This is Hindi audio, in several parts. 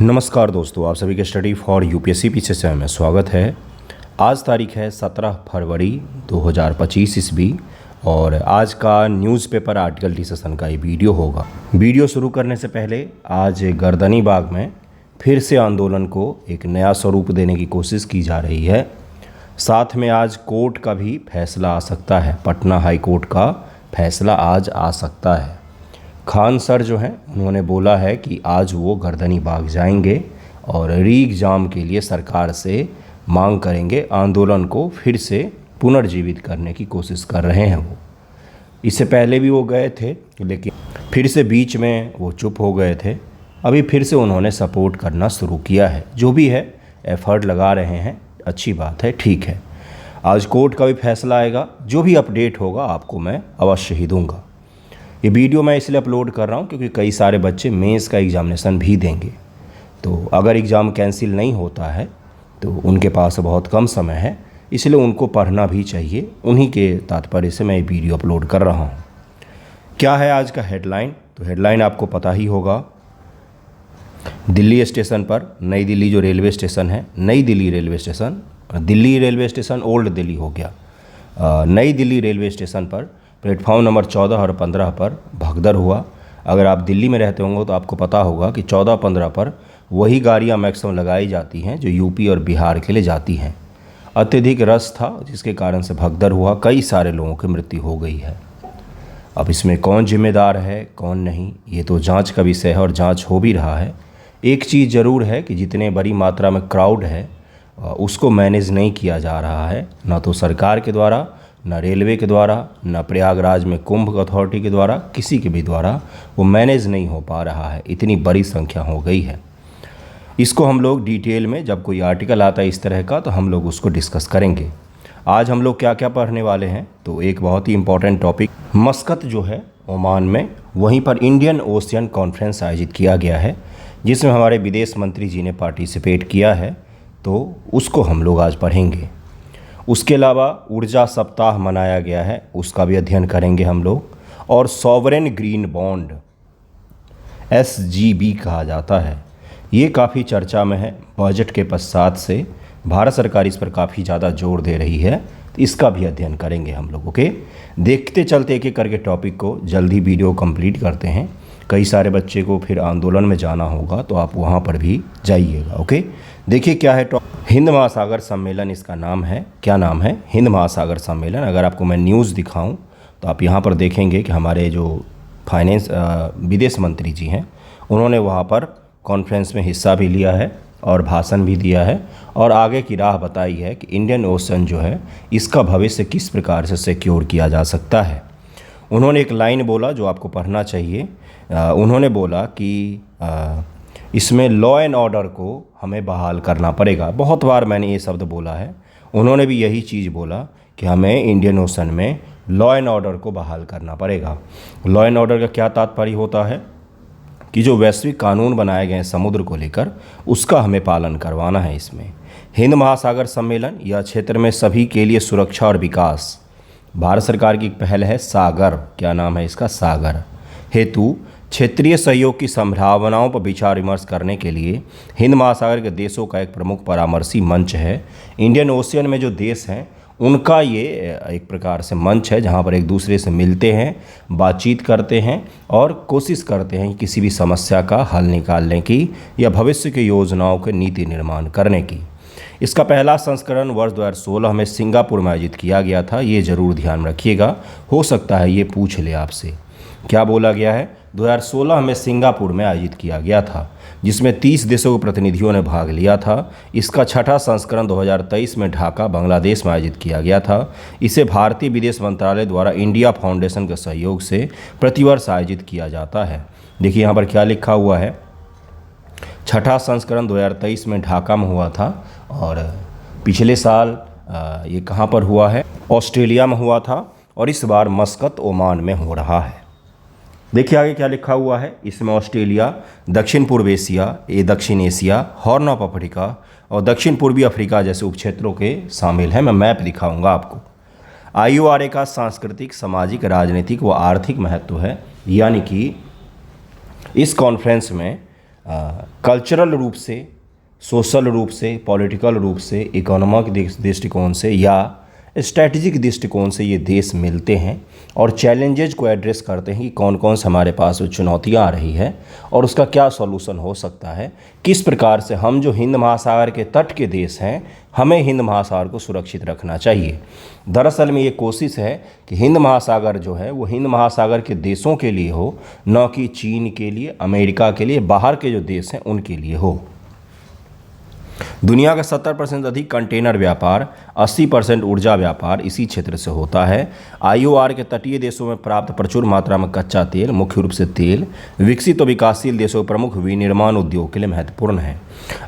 नमस्कार दोस्तों, आप सभी के स्टडी फॉर यूपीएससी पीछे से में स्वागत है। आज तारीख है 17 फरवरी 2025 ईस्वी और आज का न्यूज़पेपर आर्टिकल डिस्कशन का ये वीडियो होगा। वीडियो शुरू करने से पहले आज गर्दनी बाग में फिर से आंदोलन को एक नया स्वरूप देने की कोशिश की जा रही है। साथ में आज कोर्ट का भी फैसला आ सकता है, पटना हाई कोर्ट का फैसला आज आ सकता है। खान सर जो हैं उन्होंने बोला है कि आज वो गर्दनी बाग जाएंगे और री एग्ज़ाम के लिए सरकार से मांग करेंगे। आंदोलन को फिर से पुनर्जीवित करने की कोशिश कर रहे हैं वो। इससे पहले भी वो गए थे लेकिन फिर से बीच में वो चुप हो गए थे। अभी फिर से उन्होंने सपोर्ट करना शुरू किया है। जो भी है एफ़र्ट लगा रहे हैं, अच्छी बात है, ठीक है। आज कोर्ट का भी फैसला आएगा, जो भी अपडेट होगा आपको मैं अवश्य ही दूंगा। ये वीडियो मैं इसलिए अपलोड कर रहा हूँ क्योंकि कई सारे बच्चे मेंस का एग्ज़ामिनेशन भी देंगे। तो अगर एग्ज़ाम कैंसिल नहीं होता है तो उनके पास बहुत कम समय है, इसलिए उनको पढ़ना भी चाहिए। उन्हीं के तात्पर्य से मैं ये वीडियो अपलोड कर रहा हूँ। क्या है आज का हेडलाइन? तो हेडलाइन आपको पता ही होगा। दिल्ली स्टेशन पर, नई दिल्ली जो रेलवे स्टेशन है, नई Delhi railway station, Delhi railway station old Delhi हो गया। नई दिल्ली रेलवे स्टेशन पर प्लेटफॉर्म नंबर 14 और 15 पर भगदड़ हुआ। अगर आप दिल्ली में रहते होंगे तो आपको पता होगा कि 14-15 पर वही गाड़ियां मैक्सिमम लगाई जाती हैं जो यूपी और बिहार के लिए जाती हैं। अत्यधिक रश था जिसके कारण से भगदड़ हुआ, कई सारे लोगों की मृत्यु हो गई है। अब इसमें कौन जिम्मेदार है कौन नहीं, ये तो जांच का विषय है और जांच हो भी रहा है। एक चीज़ ज़रूर है कि जितने बड़ी मात्रा में क्राउड है उसको मैनेज नहीं किया जा रहा है, ना तो सरकार के द्वारा, न रेलवे के द्वारा, न प्रयागराज में कुंभ अथॉरिटी के द्वारा, किसी के भी द्वारा वो मैनेज नहीं हो पा रहा है। इतनी बड़ी संख्या हो गई है। इसको हम लोग डिटेल में जब कोई आर्टिकल आता है इस तरह का तो हम लोग उसको डिस्कस करेंगे। आज हम लोग क्या क्या पढ़ने वाले हैं, तो एक बहुत ही इम्पॉर्टेंट टॉपिक, मस्कत जो है ओमान में, वहीं पर इंडियन ओशियन कॉन्फ्रेंस आयोजित किया गया है जिसमें हमारे विदेश मंत्री जी ने पार्टिसिपेट किया है, तो उसको हम लोग आज पढ़ेंगे। उसके अलावा ऊर्जा सप्ताह मनाया गया है, उसका भी अध्ययन करेंगे हम लोग। और सॉवरेन ग्रीन बॉन्ड, SGB कहा जाता है, ये काफ़ी चर्चा में है। बजट के पश्चात से भारत सरकार इस पर काफ़ी ज़्यादा जोर दे रही है, तो इसका भी अध्ययन करेंगे हम लोग। ओके, देखते चलते एक एक करके टॉपिक को, जल्दी वीडियो कंप्लीट करते हैं। कई सारे बच्चे को फिर आंदोलन में जाना होगा तो आप वहाँ पर भी जाइएगा। ओके, देखिए क्या है हिंद महासागर सम्मेलन, इसका नाम है। क्या नाम है? हिंद महासागर सम्मेलन। अगर आपको मैं न्यूज़ दिखाऊं तो आप यहाँ पर देखेंगे कि हमारे जो विदेश मंत्री जी हैं उन्होंने वहाँ पर कॉन्फ्रेंस में हिस्सा भी लिया है और भाषण भी दिया है और आगे की राह बताई है कि इंडियन ओशन जो है इसका भविष्य किस प्रकार से सिक्योर किया जा सकता है। उन्होंने एक लाइन बोला जो आपको पढ़ना चाहिए। उन्होंने बोला कि इसमें लॉ एंड ऑर्डर को हमें बहाल करना पड़ेगा। बहुत बार मैंने ये शब्द बोला है। उन्होंने भी यही चीज़ बोला कि हमें इंडियन ओशन में लॉ एंड ऑर्डर को बहाल करना पड़ेगा। लॉ एंड ऑर्डर का क्या तात्पर्य होता है कि जो वैश्विक कानून बनाए गए हैं समुद्र को लेकर, उसका हमें पालन करवाना है। इसमें हिंद महासागर सम्मेलन या क्षेत्र में सभी के लिए सुरक्षा और विकास, भारत सरकार की एक पहल है सागर, क्या नाम है इसका, सागर, हेतु क्षेत्रीय सहयोग की संभावनाओं पर विचार विमर्श करने के लिए हिंद महासागर के देशों का एक प्रमुख परामर्शी मंच है। इंडियन ओशियन में जो देश हैं उनका ये एक प्रकार से मंच है जहाँ पर एक दूसरे से मिलते हैं, बातचीत करते हैं और कोशिश करते हैं किसी भी समस्या का हल निकालने की या भविष्य की योजनाओं के नीति निर्माण करने की। इसका पहला संस्करण वर्ष 2016 में सिंगापुर में आयोजित किया गया था। ये ज़रूर ध्यान रखिएगा, हो सकता है ये पूछ ले आपसे। क्या बोला गया है? 2016 में सिंगापुर में आयोजित किया गया था जिसमें 30 देशों के प्रतिनिधियों ने भाग लिया था। इसका छठा संस्करण 2023 में ढाका, बांग्लादेश में आयोजित किया गया था। इसे भारतीय विदेश मंत्रालय द्वारा इंडिया फाउंडेशन के सहयोग से प्रतिवर्ष आयोजित किया जाता है। देखिए यहाँ पर क्या लिखा हुआ है, छठा संस्करण 2023 में ढाका में हुआ था और पिछले साल ये कहाँ पर हुआ है? ऑस्ट्रेलिया में हुआ था और इस बार मस्कत ओमान में हो रहा है। देखिए आगे क्या लिखा हुआ है, इसमें ऑस्ट्रेलिया, दक्षिण पूर्व एशिया, दक्षिण एशिया, हॉर्न ऑफ अफ्रीका और दक्षिण पूर्वी अफ्रीका जैसे उपक्षेत्रों के शामिल हैं। मैं मैप दिखाऊंगा आपको। IORA का सांस्कृतिक, सामाजिक, राजनीतिक व आर्थिक महत्व है, यानी कि इस कॉन्फ्रेंस में कल्चरल रूप से, सोशल रूप से, पॉलिटिकल रूप से, इकोनॉमिक दृष्टिकोण से या स्ट्रैटेजिक दृष्टिकोण से ये देश मिलते हैं और चैलेंजेज को एड्रेस करते हैं कि कौन कौन से हमारे पास चुनौतियाँ आ रही है और उसका क्या सॉल्यूशन हो सकता है, किस प्रकार से हम जो हिंद महासागर के तट के देश हैं हमें हिंद महासागर को सुरक्षित रखना चाहिए। दरअसल में ये कोशिश है कि हिंद महासागर जो है वो हिंद महासागर के देशों के लिए हो, न कि चीन के लिए, अमेरिका के लिए, बाहर के जो देश हैं उनके लिए हो। दुनिया का 70% अधिक कंटेनर व्यापार, 80% ऊर्जा व्यापार इसी क्षेत्र से होता है। आईओआर के तटीय देशों में प्राप्त प्रचुर मात्रा में कच्चा तेल, मुख्य रूप से तेल, विकसित और विकासशील देशों के प्रमुख विनिर्माण उद्योग के लिए महत्वपूर्ण है।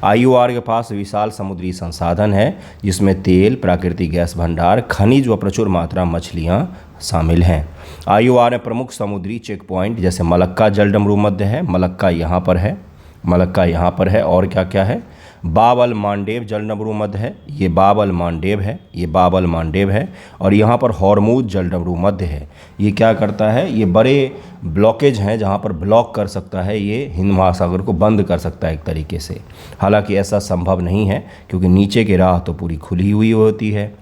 आईओआर के पास विशाल समुद्री संसाधन है जिसमें तेल, प्राकृतिक गैस भंडार, खनिज व प्रचुर मात्रा मछलियाँ शामिल हैं। आईओआर में प्रमुख समुद्री चेक पॉइंट जैसे मलक्का जलडमरू मध्य है, मलक्का यहाँ पर है, मलक्का यहाँ पर है, और क्या क्या है, बाब अल मांडेब जलडमरू मध्य है, ये बाब अल मांडेब है, ये बाब अल मांडेब है, और यहाँ पर हॉर्मूज जलडमरू मध्य है। ये क्या करता है, ये बड़े ब्लॉकेज हैं जहाँ पर ब्लॉक कर सकता है, ये हिंद महासागर को बंद कर सकता है एक तरीके से। हालांकि ऐसा संभव नहीं है क्योंकि नीचे की राह तो पूरी खुली हुई होती है।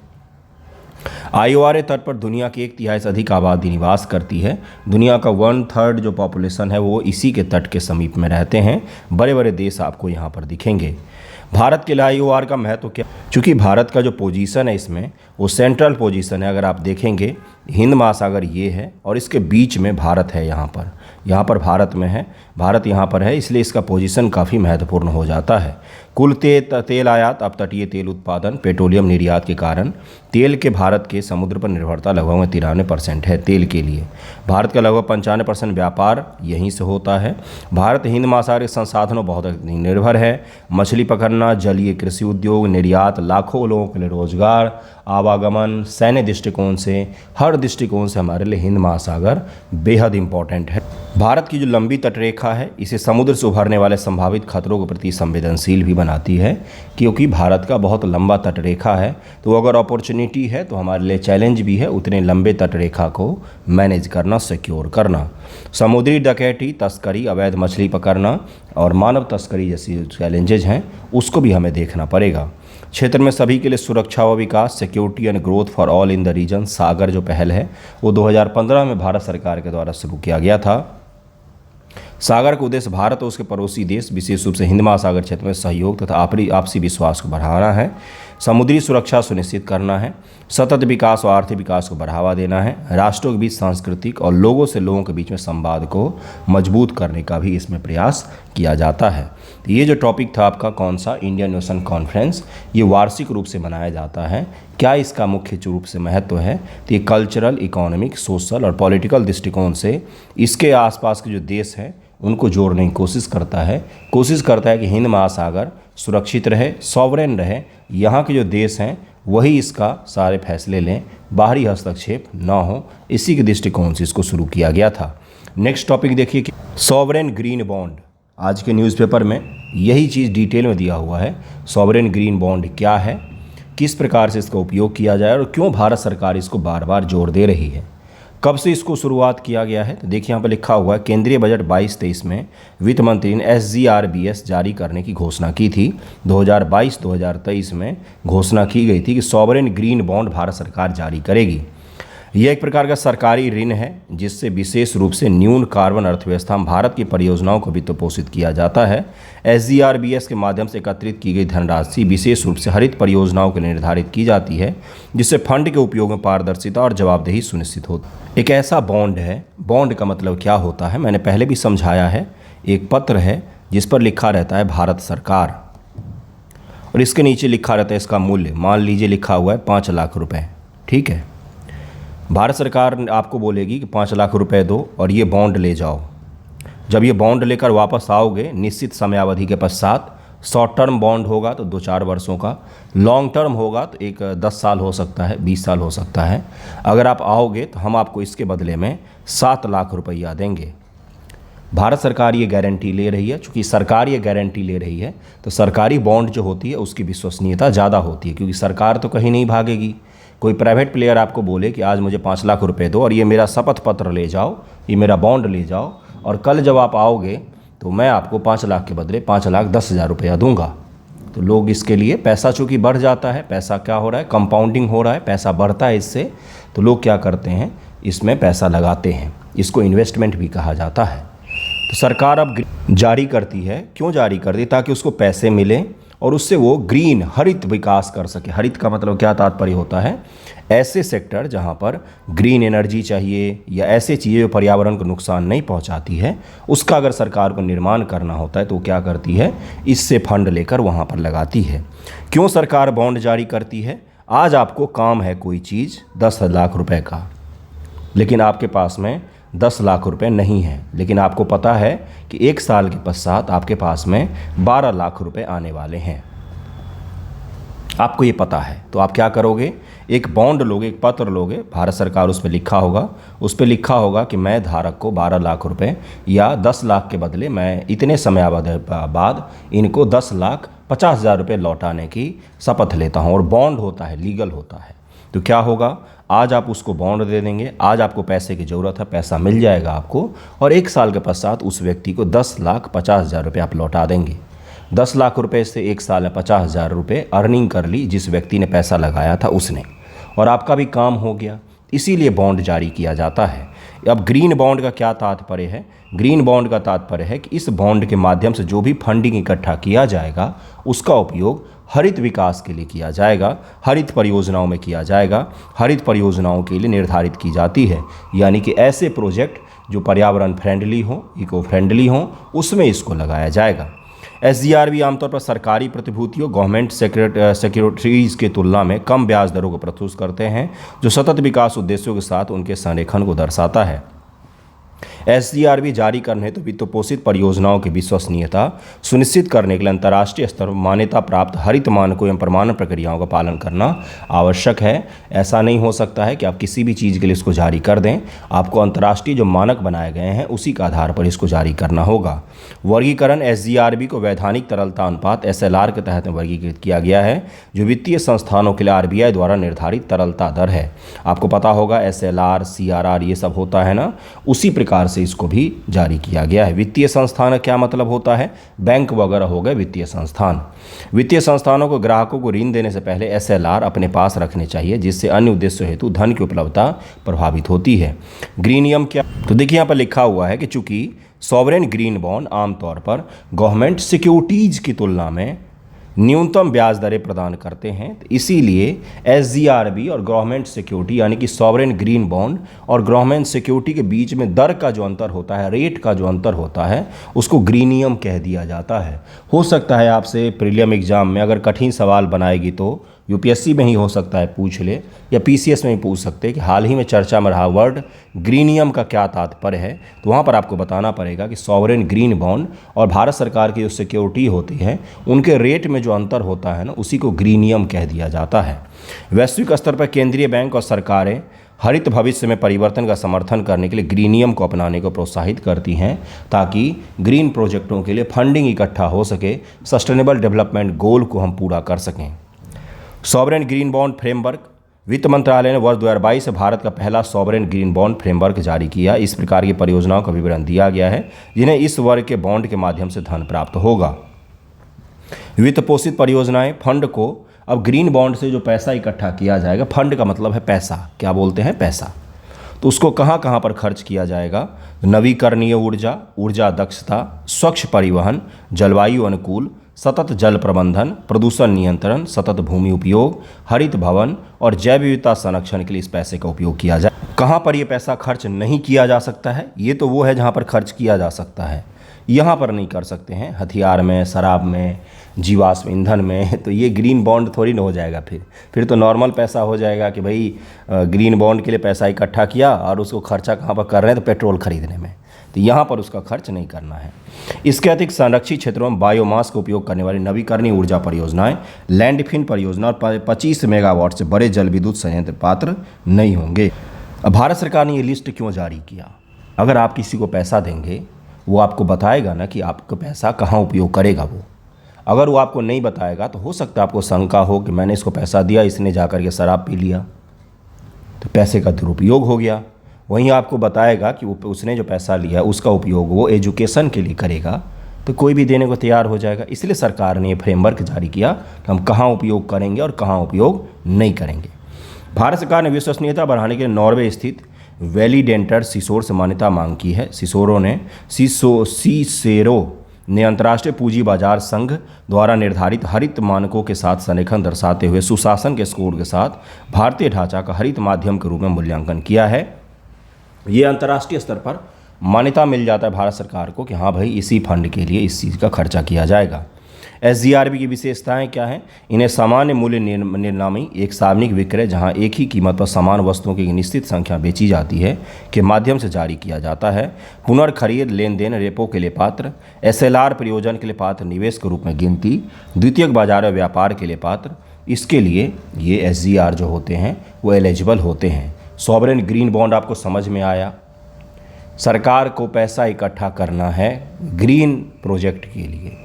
आईओआर तट पर दुनिया की 1/3 से अधिक आबादी निवास करती है। दुनिया का 1/3 जो पॉपुलेशन है वो इसी के तट के समीप में रहते हैं। बड़े बड़े देश आपको यहाँ पर दिखेंगे। भारत के लिए आईओआर का महत्व क्या? चूँकि भारत का जो पोजीशन है इसमें वो सेंट्रल पोजीशन है। अगर आप देखेंगे हिंद महासागर ये है और इसके बीच में भारत है, यहाँ पर भारत में है, भारत यहाँ पर है, इसलिए इसका पोजीशन काफ़ी महत्वपूर्ण हो जाता है। कुल तेल आयात अब तटीय तेल उत्पादन, पेट्रोलियम निर्यात के कारण तेल के भारत के समुद्र पर निर्भरता लगभग 93% है तेल के लिए। भारत का लगभग 95% व्यापार यहीं से होता है। भारत हिंद महासागर के संसाधनों बहुत अधिक निर्भर है। मछली पकड़ना, जलीय कृषि उद्योग, निर्यात, लाखों लोगों के लिए रोजगार, आवागमन, सैन्य दृष्टिकोण से, हर दृष्टिकोण से हमारे लिए हिंद महासागर बेहद इम्पॉर्टेंट है। भारत की जो लंबी तटरेखा है इसे समुद्र से उभरने वाले संभावित खतरों के प्रति संवेदनशील भी बनाती है। क्योंकि भारत का बहुत लंबा तटरेखा है तो अगर अपॉर्चुनिटी है तो हमारे लिए चैलेंज भी है उतने लंबे तटरेखा को मैनेज करना, सिक्योर करना। समुद्री डकैती, तस्करी, अवैध मछली पकड़ना और मानव तस्करी जैसी चैलेंजेज हैं उसको भी हमें देखना पड़ेगा। क्षेत्र में सभी के लिए सुरक्षा व विकास, security and growth for all in the region, Sagar जो पहल है वो 2015 में भारत सरकार के द्वारा शुरू किया गया था। सागर का उद्देश्य भारत और उसके पड़ोसी देश, विशेष रूप से हिंद महासागर क्षेत्र में सहयोग तथा आपसी विश्वास को बढ़ाना है, समुद्री सुरक्षा सुनिश्चित करना है, सतत विकास और आर्थिक विकास को बढ़ावा देना है, राष्ट्रों के बीच सांस्कृतिक और लोगों से लोगों के बीच में संवाद को मजबूत करने का भी इसमें प्रयास किया जाता है। तो ये जो टॉपिक था आपका कौन सा, इंडियन ओशन कॉन्फ्रेंस, ये वार्षिक रूप से मनाया जाता है। क्या इसका मुख्य रूप से महत्व है? तो ये कल्चरल, इकोनॉमिक, सोशल और पॉलिटिकल दृष्टिकोण से इसके आसपास के जो देश हैं उनको जोड़ने की कोशिश करता है कि हिंद महासागर सुरक्षित रहे, सॉवरेन रहे, यहाँ के जो देश हैं वही इसका सारे फैसले लें, बाहरी हस्तक्षेप ना हो, इसी के दृष्टिकोण से इसको शुरू किया गया था। नेक्स्ट टॉपिक देखिए कि सॉवरेन ग्रीन बॉन्ड। आज के न्यूज़पेपर में यही चीज़ डिटेल में दिया हुआ है। सॉवरेन ग्रीन बॉन्ड क्या है, किस प्रकार से इसका उपयोग किया जाए और क्यों भारत सरकार इसको बार बार जोर दे रही है, कब से इसको शुरुआत किया गया है। तो देखिए यहाँ पर लिखा हुआ है केंद्रीय बजट 22-23 में वित्त मंत्री ने SGRBS जारी करने की घोषणा की थी। 2022-2023 में घोषणा की गई थी कि सॉवरेन ग्रीन बॉन्ड भारत सरकार जारी करेगी। यह एक प्रकार का सरकारी ऋण है जिससे विशेष रूप से न्यून कार्बन अर्थव्यवस्था में भारत की परियोजनाओं को वित्त पोषित किया जाता है। SGRBS के माध्यम से एकत्रित की गई धनराशि विशेष रूप से हरित परियोजनाओं के लिए निर्धारित की जाती है जिससे फंड के उपयोग में पारदर्शिता और जवाबदेही सुनिश्चित होती है। एक ऐसा बॉन्ड है, बॉन्ड का मतलब क्या होता है मैंने पहले भी समझाया है। एक पत्र है जिस पर लिखा रहता है भारत सरकार और इसके नीचे लिखा रहता है इसका मूल्य। मान लीजिए लिखा हुआ है 5 लाख रुपए, ठीक है। भारत सरकार आपको बोलेगी कि 5 लाख रुपए दो और ये बॉन्ड ले जाओ। जब ये बॉन्ड लेकर वापस आओगे निश्चित समयावधि के पश्चात, शॉर्ट टर्म बॉन्ड होगा तो 2-4 वर्षों का, लॉन्ग टर्म होगा तो 10 साल हो सकता है, 20 साल हो सकता है। अगर आप आओगे तो हम आपको इसके बदले में 7 लाख रुपया देंगे। भारत सरकार ये गारंटी ले रही है। चूँकि सरकार ये गारंटी ले रही है तो सरकारी बॉन्ड जो होती है उसकी विश्वसनीयता ज़्यादा होती है, क्योंकि सरकार तो कहीं नहीं भागेगी। कोई प्राइवेट प्लेयर आपको बोले कि आज मुझे 5 लाख रुपए दो और ये मेरा शपथ पत्र ले जाओ, ये मेरा बॉन्ड ले जाओ, और कल जब आप आओगे तो मैं आपको 5 लाख के बदले 5,10,000 रुपया दूंगा। तो लोग इसके लिए, पैसा चूँकि बढ़ जाता है, पैसा क्या हो रहा है, कंपाउंडिंग हो रहा है, पैसा बढ़ता है इससे, तो लोग क्या करते हैं, इसमें पैसा लगाते हैं। इसको इन्वेस्टमेंट भी कहा जाता है। तो सरकार अब जारी करती है, क्यों जारी करती है? ताकि उसको पैसे मिलें और उससे वो ग्रीन, हरित विकास कर सके। हरित का मतलब क्या तात्पर्य होता है? ऐसे सेक्टर जहाँ पर ग्रीन एनर्जी चाहिए या ऐसे चीज़ें जो पर्यावरण को नुकसान नहीं पहुँचाती है, उसका अगर सरकार को निर्माण करना होता है तो क्या करती है, इससे फंड लेकर वहाँ पर लगाती है। क्यों सरकार बॉन्ड जारी करती है? आज आपको काम है कोई चीज़ 10 लाख रुपए का, लेकिन आपके पास में 10 लाख रुपए नहीं है, लेकिन आपको पता है कि 1 साल के पश्चात आपके पास में 12 लाख रुपए आने वाले हैं, आपको ये पता है। तो आप क्या करोगे? एक बॉन्ड लोगे, एक पत्र लोगे, भारत सरकार उस पर लिखा होगा, उस पर लिखा होगा कि मैं धारक को 12 लाख रुपए या 10 लाख के बदले मैं इतने समय बाद इनको 10,50,000 रुपये लौटाने की शपथ लेता हूँ। और बॉन्ड होता है, लीगल होता है। तो क्या होगा, आज आप उसको बॉन्ड दे देंगे, आज आपको पैसे की ज़रूरत है, पैसा मिल जाएगा आपको, और 1 साल के पश्चात उस व्यक्ति को 10,50,000 रुपये आप लौटा देंगे। 10 लाख रुपए से 1 साल में 50,000 रुपये अर्निंग कर ली जिस व्यक्ति ने पैसा लगाया था उसने, और आपका भी काम हो गया। इसीलिए बॉन्ड जारी किया जाता है। अब ग्रीन बॉन्ड का क्या तात्पर्य है? ग्रीन बॉन्ड का तात्पर्य है कि इस बॉन्ड के माध्यम से जो भी फंडिंग इकट्ठा किया जाएगा उसका उपयोग हरित विकास के लिए किया जाएगा, हरित परियोजनाओं में किया जाएगा। हरित परियोजनाओं के लिए निर्धारित की जाती है, यानी कि ऐसे प्रोजेक्ट जो पर्यावरण फ्रेंडली हो, इको फ्रेंडली हो, उसमें इसको लगाया जाएगा। SGRB आमतौर पर सरकारी प्रतिभूतियों, गवर्नमेंट सिक्योरिटीज़ की तुलना में कम ब्याज दरों को प्रस्तुत करते हैं, जो सतत विकास उद्देश्यों के साथ उनके संरेखन को दर्शाता है। SGRB जारी करने तो वित्तपोषित परियोजनाओं की विश्वसनीयता सुनिश्चित करने के लिए अंतर्राष्ट्रीय स्तर पर मान्यता प्राप्त हरित मानकों एवं प्रमाणन प्रक्रियाओं का पालन करना आवश्यक है। ऐसा नहीं हो सकता है कि आप किसी भी चीज़ के लिए इसको जारी कर दें, आपको अंतर्राष्ट्रीय जो मानक बनाए गए हैं उसी के आधार पर इसको जारी करना होगा। वर्गीकरण SGRB को वैधानिक तरलता अनुपात SLR के तहत वर्गीकृत किया गया है, जो वित्तीय संस्थानों के लिए RBI द्वारा निर्धारित तरलता दर है। आपको पता होगा SLR, CRR ये सब होता है ना, उसी प्रकार से इसको भी जारी किया गया है। वित्तीय संस्थान का क्या मतलब होता है? बैंक वगैरह हो गए वित्तीय संस्थान। वित्तीय संस्थानों को ग्राहकों को ऋण देने से पहले SLR अपने पास रखने चाहिए, जिससे अन्य उद्देश्यों हेतु धन की उपलब्धता प्रभावित होती है। ग्रीन नियम क्या? तो देखिए यहाँ पर लिखा हुआ है कि चूंकि सॉवरेन ग्रीन बॉन्ड आमतौर पर गवर्नमेंट सिक्योरिटीज की तुलना में न्यूनतम ब्याज दरें प्रदान करते हैं, तो इसीलिए SGRB और गवर्नमेंट सिक्योरिटी यानी कि सॉवरेन ग्रीन बॉन्ड और गवर्नमेंट सिक्योरिटी के बीच में दर का जो अंतर होता है, रेट का जो अंतर होता है, उसको ग्रीनियम कह दिया जाता है। हो सकता है आपसे प्रीलिम एग्जाम में अगर कठिन सवाल बनाएगी तो UPSC में ही हो सकता है पूछ ले, या PCS में ही पूछ सकते हैं कि हाल ही में चर्चा में रहा वर्ड ग्रीनियम का क्या तात्पर्य है। तो वहाँ पर आपको बताना पड़ेगा कि सॉवरेन ग्रीन बॉन्ड और भारत सरकार की जो सिक्योरिटी होती है उनके रेट में जो अंतर होता है ना, उसी को ग्रीनियम कह दिया जाता है। वैश्विक स्तर पर केंद्रीय बैंक और सरकारें हरित भविष्य में परिवर्तन का समर्थन करने के लिए ग्रीनियम को अपनाने को प्रोत्साहित करती हैं, ताकि ग्रीन प्रोजेक्टों के लिए फंडिंग इकट्ठा हो सके, सस्टेनेबल डेवलपमेंट गोल को हम पूरा कर सकें। सॉवरेन ग्रीन बॉन्ड फ्रेमवर्क, वित्त मंत्रालय ने वर्ष 2022 से भारत का पहला सॉवरेन ग्रीन बॉन्ड फ्रेमवर्क जारी किया। इस प्रकार की परियोजनाओं का विवरण दिया गया है जिन्हें इस वर्ग के बॉन्ड के माध्यम से धन प्राप्त होगा। वित्त पोषित परियोजनाएं, फंड को अब ग्रीन बॉन्ड से जो पैसा इकट्ठा किया जाएगा, फंड का मतलब है पैसा, क्या बोलते हैं, पैसा, तो उसको कहाँ कहाँ पर खर्च किया जाएगा? नवीकरणीय ऊर्जा, ऊर्जा दक्षता, स्वच्छ परिवहन, जलवायु अनुकूल, सतत जल प्रबंधन, प्रदूषण नियंत्रण, सतत भूमि उपयोग, हरित भवन और जैव विविधता संरक्षण के लिए इस पैसे का उपयोग किया जाए। कहाँ पर ये पैसा खर्च नहीं किया जा सकता है? ये तो वो है जहाँ पर खर्च किया जा सकता है, यहाँ पर नहीं कर सकते हैं। हथियार में, शराब में, जीवाश्म ईंधन में, तो ये ग्रीन बॉन्ड थोड़ी ना हो जाएगा। फिर तो नॉर्मल पैसा हो जाएगा कि भाई ग्रीन बॉन्ड के लिए पैसा इकट्ठा किया और उसको खर्चा कहाँ पर कर रहे हैं, तो पेट्रोल खरीदने में, तो यहाँ पर उसका खर्च नहीं करना है। इसके अतिरिक्त संरक्षित क्षेत्रों में बायोमास का उपयोग करने वाली नवीकरणीय ऊर्जा परियोजनाएं, लैंडफिल परियोजना और 25 मेगावाट से बड़े जल विद्युत संयंत्र पात्र नहीं होंगे। अब भारत सरकार ने ये लिस्ट क्यों जारी किया? अगर आप किसी को पैसा देंगे, वो आपको बताएगा ना कि आपका पैसा कहाँ उपयोग करेगा। वो अगर वो आपको नहीं बताएगा तो हो सकता है आपको शंका हो कि मैंने इसको पैसा दिया, इसने जाकर के शराब पी लिया, तो पैसे का दुरुपयोग हो गया। वहीं आपको बताएगा कि उसने जो पैसा लिया उसका उपयोग वो एजुकेशन के लिए करेगा तो कोई भी देने को तैयार हो जाएगा। इसलिए सरकार ने ये फ्रेमवर्क जारी किया कि हम कहाँ उपयोग करेंगे और कहाँ उपयोग नहीं करेंगे। भारत सरकार ने विश्वसनीयता बढ़ाने के लिए नॉर्वे स्थित वैलीडेंटर सिसोर से मान्यता मांग की है। सीसेरो ने अंतर्राष्ट्रीय पूंजी बाजार संघ द्वारा निर्धारित हरित मानकों के साथ संरेखन दर्शाते हुए सुशासन के स्कोर के साथ भारतीय ढांचा का हरित माध्यम के रूप में मूल्यांकन किया है। ये अंतर्राष्ट्रीय स्तर पर मान्यता मिल जाता है भारत सरकार को कि हाँ भाई इसी फंड के लिए इस चीज़ का खर्चा किया जाएगा। एसजीआरबी की विशेषताएं क्या हैं? इन्हें सामान्य मूल्य निर्नामी, एक सार्वजनिक विक्रय जहां एक ही कीमत पर समान वस्तुओं की निश्चित संख्या बेची जाती है, के माध्यम से जारी किया जाता है। पुनर्खरीद लेन देन रेपो के लिए पात्र, एसएलआर प्रयोजन के लिए पात्र, निवेश के रूप में गिनती, द्वितीयक बाजार में व्यापार के लिए पात्र। इसके लिए ये एसजीआर जो होते हैं वो एलिजिबल होते हैं। सॉवरेन ग्रीन बॉन्ड आपको समझ में आया। सरकार को पैसा इकट्ठा करना है ग्रीन प्रोजेक्ट के लिए,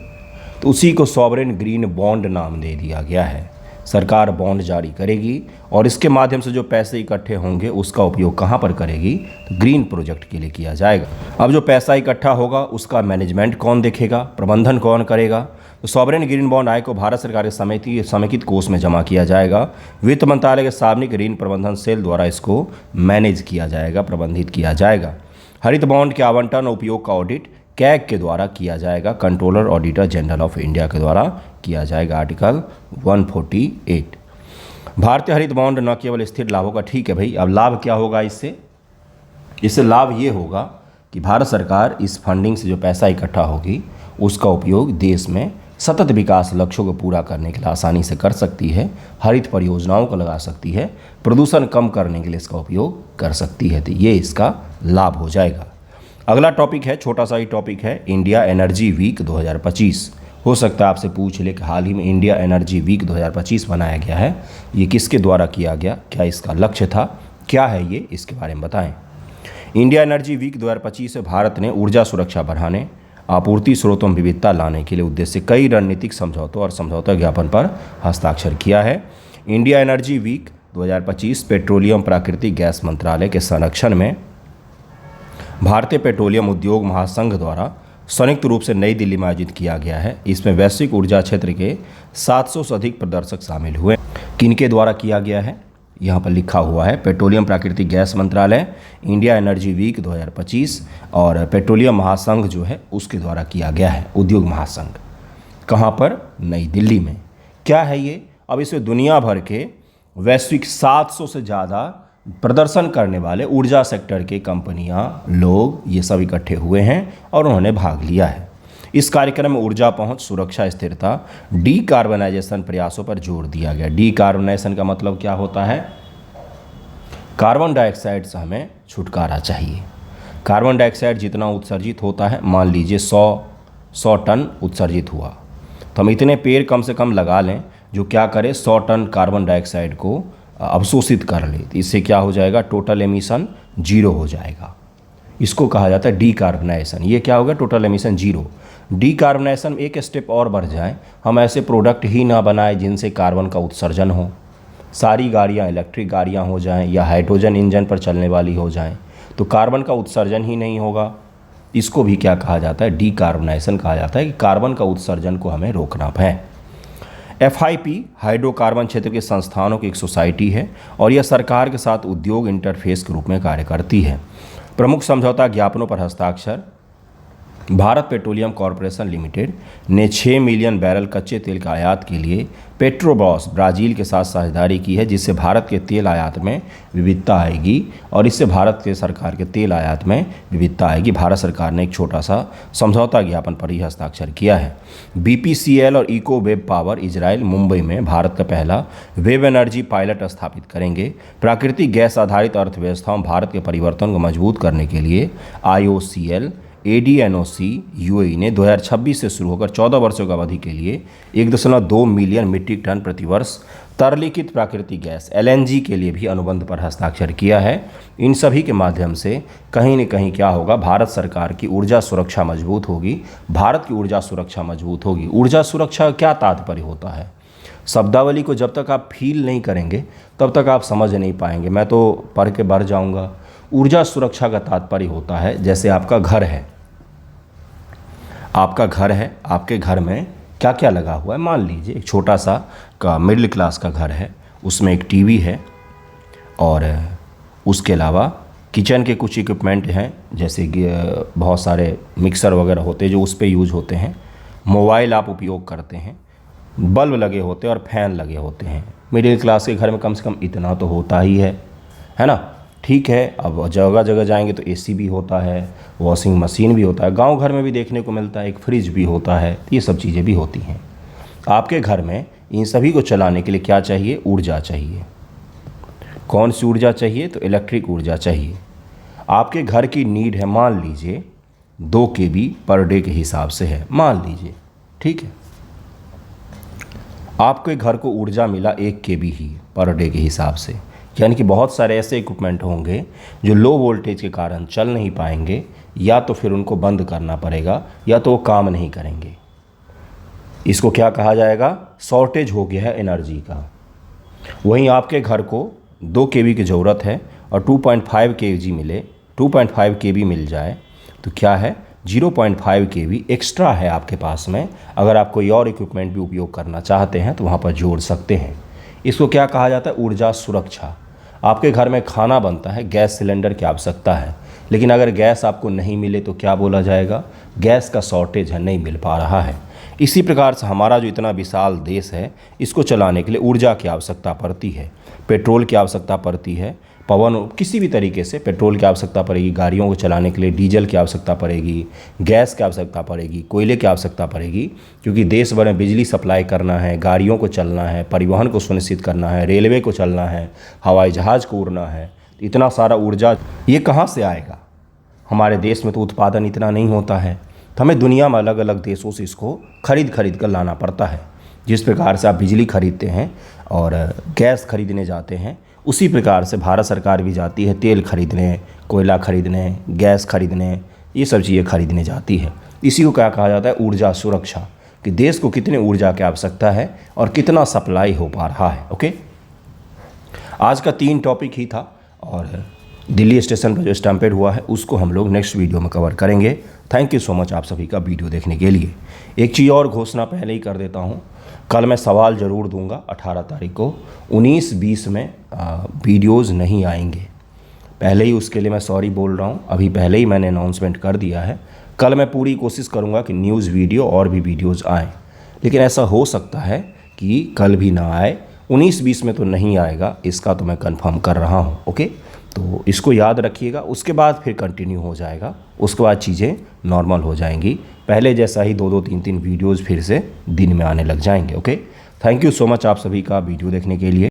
तो उसी को सॉवरेन ग्रीन बॉन्ड नाम दे दिया गया है। सरकार बॉन्ड जारी करेगी और इसके माध्यम से जो पैसे इकट्ठे होंगे उसका उपयोग कहाँ पर करेगी? तो ग्रीन प्रोजेक्ट के लिए किया जाएगा। अब जो पैसा इकट्ठा होगा उसका मैनेजमेंट कौन देखेगा, प्रबंधन कौन करेगा? तो सॉवरेन ग्रीन बॉन्ड आय को भारत सरकार के समेकित कोष में जमा किया जाएगा। वित्त मंत्रालय के सार्वजनिक ऋण प्रबंधन सेल द्वारा इसको मैनेज किया जाएगा, प्रबंधित किया जाएगा। हरित बॉन्ड के आवंटन और उपयोग का ऑडिट कैग के द्वारा किया जाएगा, controller auditor general of India के द्वारा किया जाएगा। आर्टिकल 148। भारतीय हरित बॉन्ड न केवल स्थिर लाभों का, ठीक है भाई, अब लाभ क्या होगा इससे लाभ ये होगा कि भारत सरकार इस फंडिंग से जो पैसा इकट्ठा होगी उसका उपयोग देश में सतत विकास लक्ष्यों को पूरा करने के लिए आसानी से कर सकती है, हरित परियोजनाओं को लगा सकती है, प्रदूषण कम करने के लिए इसका उपयोग कर सकती है। तो ये इसका लाभ हो जाएगा। अगला टॉपिक है, छोटा सा ही टॉपिक है, इंडिया एनर्जी वीक 2025। हो सकता है आपसे पूछ ले कि हाल ही में इंडिया एनर्जी वीक 2025 बनाया गया है, ये किसके द्वारा किया गया, क्या इसका लक्ष्य था, क्या है ये, इसके बारे में बताएं। इंडिया एनर्जी वीक 2025 से भारत ने ऊर्जा सुरक्षा बढ़ाने, आपूर्ति स्रोतों में विविधता लाने के लिए उद्देश्य कई रणनीतिक समझौतों और समझौता ज्ञापन पर हस्ताक्षर किया है। इंडिया एनर्जी वीक 2025 पेट्रोलियम प्राकृतिक गैस मंत्रालय के संरक्षण में भारतीय पेट्रोलियम उद्योग महासंघ द्वारा संयुक्त रूप से नई दिल्ली में आयोजित किया गया है। इसमें वैश्विक ऊर्जा क्षेत्र के 700 से अधिक प्रदर्शक शामिल हुए। किनके द्वारा किया गया है? यहाँ पर लिखा हुआ है पेट्रोलियम प्राकृतिक गैस मंत्रालय, इंडिया एनर्जी वीक 2025 और पेट्रोलियम महासंघ जो है उसके द्वारा किया गया है, उद्योग महासंघ। कहाँ पर? नई दिल्ली में। क्या है ये? अब इसमें दुनिया भर के वैश्विक 700 से ज़्यादा प्रदर्शन करने वाले ऊर्जा सेक्टर के कंपनियां, लोग, ये सब इकट्ठे हुए हैं और उन्होंने भाग लिया है। इस कार्यक्रम में ऊर्जा पहुंच, सुरक्षा, स्थिरता, डीकार्बनाइजेशन प्रयासों पर जोर दिया गया। डीकार्बनाइजेशन का मतलब क्या होता है? कार्बन डाइऑक्साइड से हमें छुटकारा चाहिए। कार्बन डाइऑक्साइड जितना उत्सर्जित होता है, मान लीजिए 100 टन उत्सर्जित हुआ, तो हम इतने पेड़ कम से कम लगा लें जो क्या करे, 100 टन कार्बन डाइऑक्साइड को अवशोषित कर ले। तो इससे क्या हो जाएगा? टोटल एमिशन 0 हो जाएगा। इसको कहा जाता है डीकार्बनाइजेशन। ये क्या होगा? Total emission 0। डीकार्बनाइजेशन में एक स्टेप और बढ़ जाए, हम ऐसे प्रोडक्ट ही ना बनाएं जिनसे कार्बन का उत्सर्जन हो। सारी गाड़ियाँ इलेक्ट्रिक गाड़ियाँ हो जाएं या हाइड्रोजन इंजन पर चलने वाली हो जाएं, तो कार्बन का उत्सर्जन ही नहीं होगा। इसको भी क्या कहा जाता है? डीकार्बनाइजेशन कहा जाता है कि कार्बन का उत्सर्जन को हमें रोकना है। FIP हाइड्रोकार्बन क्षेत्र के संस्थानों की एक सोसाइटी है और यह सरकार के साथ उद्योग इंटरफेस के रूप में कार्य करती है। प्रमुख समझौता ज्ञापनों पर हस्ताक्षर। भारत पेट्रोलियम कॉरपोरेशन लिमिटेड ने 6 मिलियन बैरल कच्चे तेल के आयात के लिए पेट्रोब्रास ब्राज़ील के साथ साझेदारी की है, जिससे भारत के तेल आयात में विविधता आएगी और इससे भारत के सरकार के तेल आयात में विविधता आएगी। भारत सरकार ने एक छोटा सा समझौता ज्ञापन पर ही हस्ताक्षर किया है। BPCL और eco wave power Israel Mumbai में भारत का पहला वेब एनर्जी पायलट स्थापित करेंगे। प्राकृतिक गैस आधारित अर्थव्यवस्थाओं में भारत के परिवर्तन को मजबूत करने के लिए IOCL ADNOC UAE ने 2026 से शुरू होकर 14 वर्षों की अवधि के लिए 1.2 मिलियन मीट्रिक टन प्रतिवर्ष तरलीकृत प्राकृतिक गैस LNG के लिए भी अनुबंध पर हस्ताक्षर किया है। इन सभी के माध्यम से कहीं न कहीं क्या होगा? भारत सरकार की ऊर्जा सुरक्षा मजबूत होगी। भारत की ऊर्जा सुरक्षा मजबूत होगी। ऊर्जा सुरक्षा का क्या तात्पर्य होता है? शब्दावली को जब तक आप फील नहीं करेंगे तब तक आप समझ नहीं पाएंगे। मैं तो पढ़ के बढ़ जाऊँगा। ऊर्जा सुरक्षा का तात्पर्य होता है जैसे आपका घर है, आपके घर में क्या क्या लगा हुआ है। मान लीजिए एक छोटा सा का मिडिल क्लास का घर है, उसमें एक टीवी है और उसके अलावा किचन के कुछ इक्विपमेंट हैं, जैसे कि बहुत सारे मिक्सर वगैरह होते हैं जो उस पे यूज होते हैं, मोबाइल आप उपयोग करते हैं, बल्ब लगे होते हैं और फैन लगे होते हैं। मिडिल क्लास के घर में कम से कम इतना तो होता ही है ना। ठीक है, अब जगह जगह जाएंगे तो एसी भी होता है, वॉशिंग मशीन भी होता है, गांव घर में भी देखने को मिलता है, एक फ्रिज भी होता है, ये सब चीज़ें भी होती हैं। आपके घर में इन सभी को चलाने के लिए क्या चाहिए? ऊर्जा चाहिए। कौन सी ऊर्जा चाहिए? तो इलेक्ट्रिक ऊर्जा चाहिए। आपके घर की नीड है, मान लीजिए 2 kV पर डे के हिसाब से है, मान लीजिए, ठीक है। आपके घर को ऊर्जा मिला 1 kV ही पर डे के हिसाब से, यानी कि बहुत सारे ऐसे इक्विपमेंट होंगे जो लो वोल्टेज के कारण चल नहीं पाएंगे, या तो फिर उनको बंद करना पड़ेगा या तो वो काम नहीं करेंगे। इसको क्या कहा जाएगा? शॉर्टेज हो गया है एनर्जी का। वहीं आपके घर को 2 kV की ज़रूरत है और 2.5 kV मिल जाए तो क्या है? 0.5 kV एक्स्ट्रा है आपके पास में। अगर आप कोई और इक्विपमेंट भी उपयोग करना चाहते हैं तो वहाँ पर जोड़ सकते हैं। इसको क्या कहा जाता है? ऊर्जा सुरक्षा। आपके घर में खाना बनता है, गैस सिलेंडर की आवश्यकता है, लेकिन अगर गैस आपको नहीं मिले तो क्या बोला जाएगा? गैस का शॉर्टेज है, नहीं मिल पा रहा है। इसी प्रकार से हमारा जो इतना विशाल देश है, इसको चलाने के लिए ऊर्जा की आवश्यकता पड़ती है, पेट्रोल की आवश्यकता पड़ती है, पवन किसी भी तरीके से पेट्रोल की आवश्यकता पड़ेगी, गाड़ियों को चलाने के लिए डीजल की आवश्यकता पड़ेगी, गैस की आवश्यकता पड़ेगी, कोयले की आवश्यकता पड़ेगी, क्योंकि देश भर में बिजली सप्लाई करना है, गाड़ियों को चलना है, परिवहन को सुनिश्चित करना है, रेलवे को चलना है, हवाई जहाज़ को उड़ना है। इतना सारा ऊर्जा ये कहाँ से आएगा? हमारे देश में तो उत्पादन इतना नहीं होता है, तो हमें दुनिया में अलग अलग देशों से इसको खरीद कर लाना पड़ता है। जिस प्रकार से आप बिजली खरीदते हैं और गैस खरीदने जाते हैं, उसी प्रकार से भारत सरकार भी जाती है तेल खरीदने, कोयला खरीदने, गैस खरीदने, ये सब चीज़ें खरीदने जाती है। इसी को क्या कहा जाता है? ऊर्जा सुरक्षा, कि देश को कितने ऊर्जा की आवश्यकता है और कितना सप्लाई हो पा रहा है। ओके, आज का 3 टॉपिक ही था और दिल्ली स्टेशन पर जो स्टैम्पेड हुआ है उसको हम लोग नेक्स्ट वीडियो में कवर करेंगे। थैंक यू सो मच आप सभी का वीडियो देखने के लिए। एक चीज़ और घोषणा पहले ही कर देता हूँ, कल मैं सवाल ज़रूर दूंगा 18 तारीख को। 19-20 में वीडियोज़ नहीं आएंगे, पहले ही उसके लिए मैं सॉरी बोल रहा हूँ, अभी पहले ही मैंने अनाउंसमेंट कर दिया है। कल मैं पूरी कोशिश करूँगा कि न्यूज़ वीडियो और भी वीडियोज़ आएँ, लेकिन ऐसा हो सकता है कि कल भी ना आए। 19-20 में तो नहीं आएगा, इसका तो मैं कंफर्म कर रहा हूँ। ओके, तो इसको याद रखिएगा। उसके बाद फिर कंटिन्यू हो जाएगा, उसके बाद चीज़ें नॉर्मल हो जाएंगी, पहले जैसा ही 2-2, 3-3 वीडियोज़ फिर से दिन में आने लग जाएंगे। Okay, thank you so much आप सभी का वीडियो देखने के लिए।